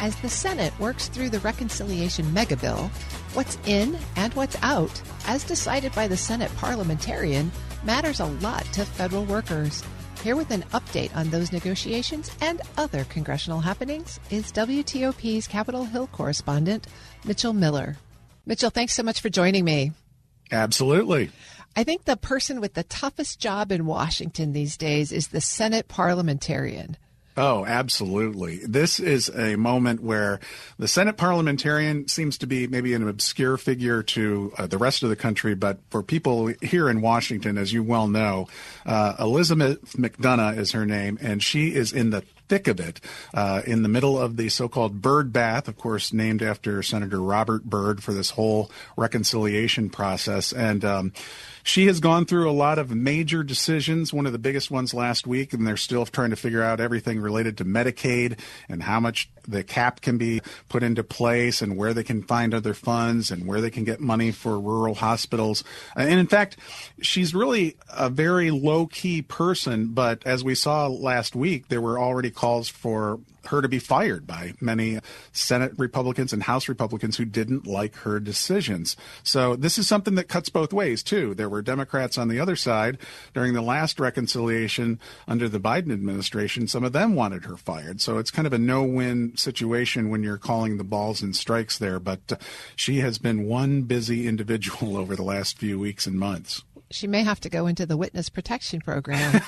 As the Senate works through the reconciliation megabill, what's in and what's out, as decided by the Senate Parliamentarian, matters a lot to federal workers. Here with an update on those negotiations and other congressional happenings is WTOP's Capitol Hill correspondent, Mitchell Miller. Mitchell, thanks so much for joining me. Absolutely. I think the person with the toughest job in Washington these days is the Senate Parliamentarian. Oh, absolutely. This is a moment where the Senate Parliamentarian seems to be maybe an obscure figure to the rest of the country, but for people here in Washington, as you well know, Elizabeth McDonough is her name, and she is in the thick of it, in the middle of the so-called Byrd bath, of course, named after Senator Robert Byrd for this whole reconciliation process. And she has gone through a lot of major decisions, one of the biggest ones last week, and they're still trying to figure out everything related to Medicaid and how much the cap can be put into place and where they can find other funds and where they can get money for rural hospitals. And in fact, she's really a very low-key person, but as we saw last week, there were already calls for her to be fired by many Senate Republicans and House Republicans who didn't like her decisions. So this is something that cuts both ways, too. There were Democrats on the other side during the last reconciliation under the Biden administration. Some of them wanted her fired. So it's kind of a no-win situation when you're calling the balls and strikes there. But she has been one busy individual over the last few weeks and months. She may have to go into the witness protection program.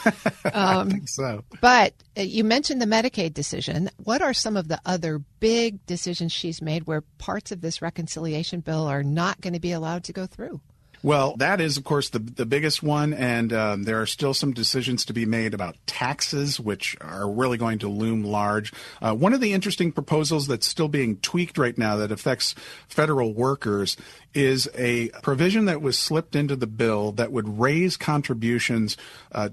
I think so. But you mentioned the Medicaid decision. What are some of the other big decisions she's made where parts of this reconciliation bill are not going to be allowed to go through? Well, that is, of course, the biggest one, and there are still some decisions to be made about taxes, which are really going to loom large. One of the interesting proposals that's still being tweaked right now that affects federal workers is a provision that was slipped into the bill that would raise contributions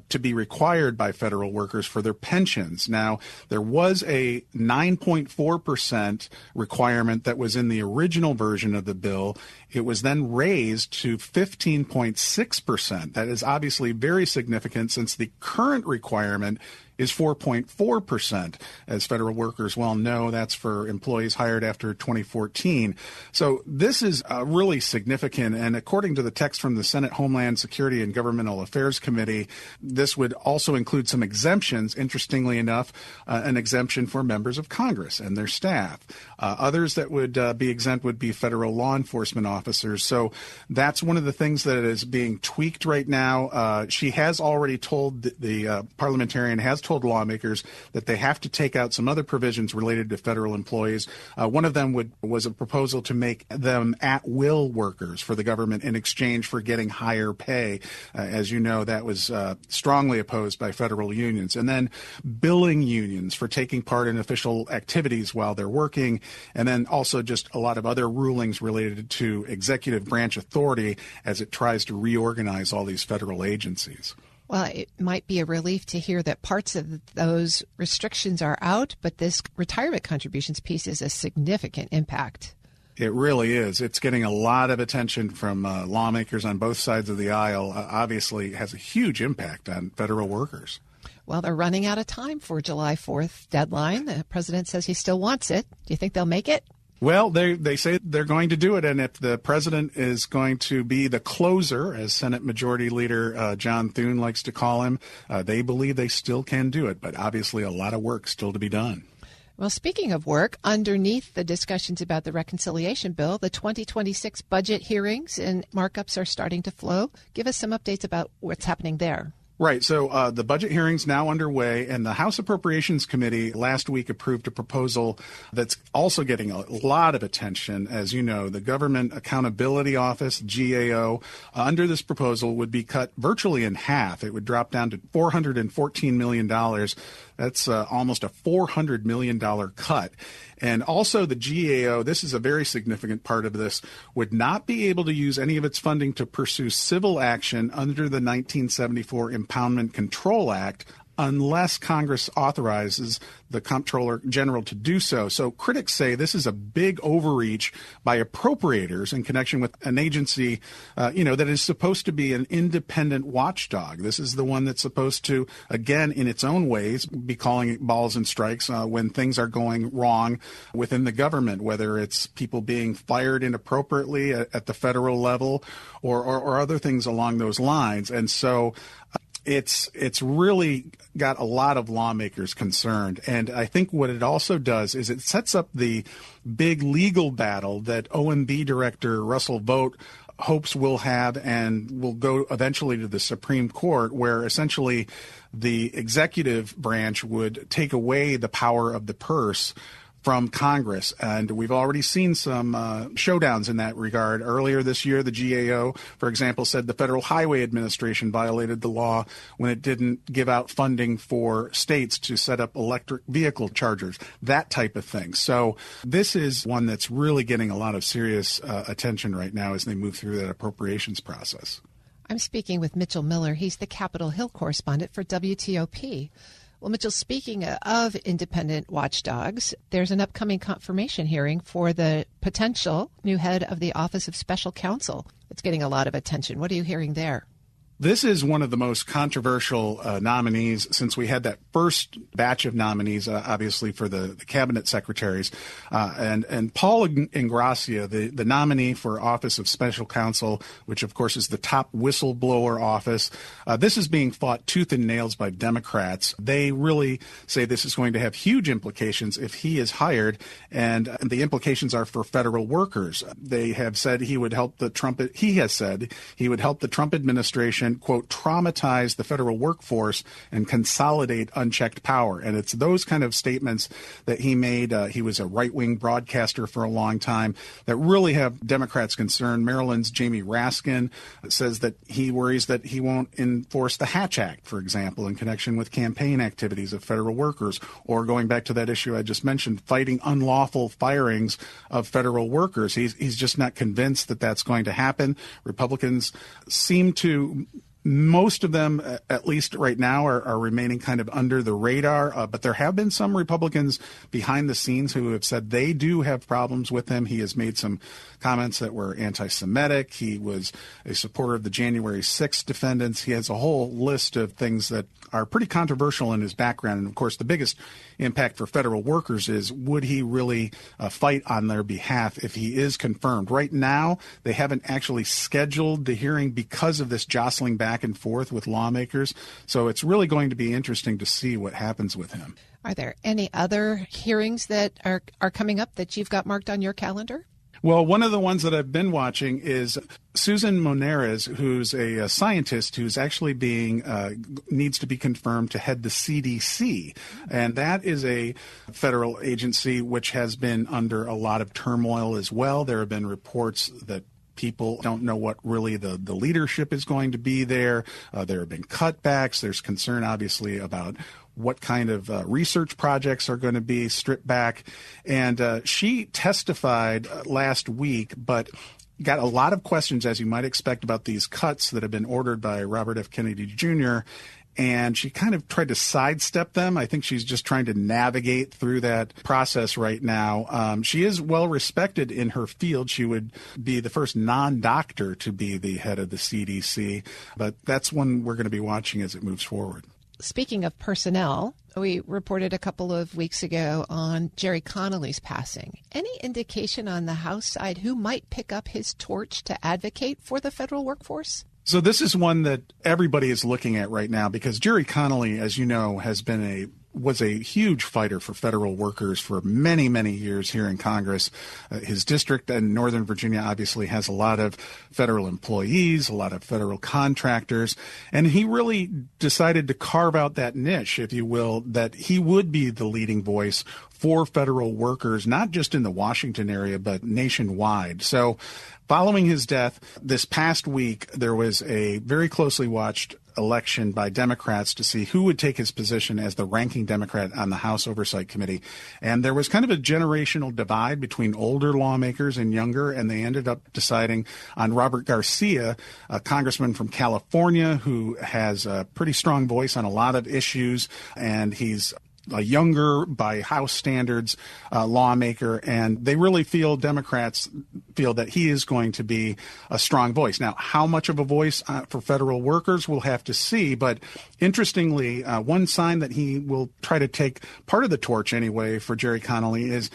to be required by federal workers for their pensions. Now, there was a 9.4% requirement that was in the original version of the bill. It was then raised to 15.6%. That is obviously very significant since the current requirement is 4.4%. As federal workers well know, that's for employees hired after 2014. So this is really significant. And according to the text from the Senate Homeland Security and Governmental Affairs Committee, this would also include some exemptions. Interestingly enough, an exemption for members of Congress and their staff. Others that would be exempt would be federal law enforcement officers. So that's one of the things that is being tweaked right now. She has already told the parliamentarian has told lawmakers that they have to take out some other provisions related to federal employees. One of them was a proposal to make them at-will workers for the government in exchange for getting higher pay. As you know, that was strongly opposed by federal unions. And then billing unions for taking part in official activities while they're working. And then also just a lot of other rulings related to executive branch authority as it tries to reorganize all these federal agencies. Well, it might be a relief to hear that parts of those restrictions are out, but this retirement contributions piece is a significant impact. It really is. It's getting a lot of attention from lawmakers on both sides of the aisle. Obviously, it has a huge impact on federal workers. Well, they're running out of time for July 4th deadline. The president says he still wants it. Do you think they'll make it? Well, they say they're going to do it, and if the president is going to be the closer, as Senate Majority Leader John Thune likes to call him, they believe they still can do it, but obviously a lot of work still to be done. Well, speaking of work, underneath the discussions about the reconciliation bill, the 2026 budget hearings and markups are starting to flow. Give us some updates about what's happening there. Right. So the budget hearing's now underway, and the House Appropriations Committee last week approved a proposal that's also getting a lot of attention. As you know, the Government Accountability Office, GAO, under this proposal would be cut virtually in half. It would drop down to $414 million. That's almost a $400 million cut. And also the GAO, this is a very significant part of this, would not be able to use any of its funding to pursue civil action under the 1974 Impoundment Control Act unless Congress authorizes the Comptroller General to do so. So critics say this is a big overreach by appropriators in connection with an agency, that is supposed to be an independent watchdog. This is the one that's supposed to, again, in its own ways, be calling it balls and strikes when things are going wrong within the government, whether it's people being fired inappropriately at the federal level or other things along those lines. And so it's really got a lot of lawmakers concerned. And I think what it also does is it sets up the big legal battle that OMB Director Russell Vought hopes will have and will go eventually to the Supreme Court, where essentially the executive branch would take away the power of the purse from Congress. And we've already seen some showdowns in that regard. Earlier this year, the GAO, for example, said the Federal Highway Administration violated the law when it didn't give out funding for states to set up electric vehicle chargers, that type of thing. So this is one that's really getting a lot of serious attention right now as they move through that appropriations process. I'm speaking with Mitchell Miller. He's the Capitol Hill correspondent for WTOP. Well, Mitchell, speaking of independent watchdogs, there's an upcoming confirmation hearing for the potential new head of the Office of Special Counsel. It's getting a lot of attention. What are you hearing there? This is one of the most controversial nominees since we had that first batch of nominees, obviously, for the cabinet secretaries. And Paul Ingrassia, the nominee for Office of Special Counsel, which, of course, is the top whistleblower office, this is being fought tooth and nails by Democrats. They really say this is going to have huge implications if he is hired, and the implications are for federal workers. They have said he would help the Trump administration, quote, traumatize the federal workforce and consolidate unchecked power. And it's those kind of statements that he made. He was a right-wing broadcaster for a long time that really have Democrats concerned. Maryland's Jamie Raskin says that he worries that he won't enforce the Hatch Act, for example, in connection with campaign activities of federal workers, or going back to that issue I just mentioned, fighting unlawful firings of federal workers. He's just not convinced that that's going to happen. Republicans seem to, most of them, at least right now, are remaining kind of under the radar. But there have been some Republicans behind the scenes who have said they do have problems with him. He has made some comments that were anti-Semitic. He was a supporter of the January 6th defendants. He has a whole list of things that are pretty controversial in his background. And, of course, the biggest impact for federal workers is, would he really fight on their behalf if he is confirmed? Right now, they haven't actually scheduled the hearing because of this jostling back and forth with lawmakers. So it's really going to be interesting to see what happens with him. Are there any other hearings that are coming up that you've got marked on your calendar? Well, one of the ones that I've been watching is Susan Moneris, who's a scientist who's actually needs to be confirmed to head the CDC. And that is a federal agency which has been under a lot of turmoil as well. There have been reports that people don't know what really the leadership is going to be there. There have been cutbacks. There's concern, obviously, about what kind of research projects are going to be stripped back. And she testified last week, but got a lot of questions, as you might expect, about these cuts that have been ordered by Robert F. Kennedy Jr., and she kind of tried to sidestep them. I think she's just trying to navigate through that process right now. She is well respected in her field. She would be the first non-doctor to be the head of the CDC, but that's one we're going to be watching as it moves forward. Speaking of personnel, we reported a couple of weeks ago on Jerry Connolly's passing. Any indication on the House side who might pick up his torch to advocate for the federal workforce? So this is one that everybody is looking at right now because Jerry Connolly, as you know, was a huge fighter for federal workers for many, many years here in Congress. His district in Northern Virginia obviously has a lot of federal employees, a lot of federal contractors, and he really decided to carve out that niche, if you will, that he would be the leading voice for federal workers, not just in the Washington area, but nationwide. So following his death this past week, there was a very closely watched election by Democrats to see who would take his position as the ranking Democrat on the House Oversight Committee. And there was kind of a generational divide between older lawmakers and younger, and they ended up deciding on Robert Garcia, a congressman from California who has a pretty strong voice on a lot of issues, and he's a younger, by House standards, lawmaker, and they really feel, Democrats feel, that he is going to be a strong voice. Now, how much of a voice for federal workers, we'll have to see, but interestingly, one sign that he will try to take part of the torch anyway for Jerry Connolly is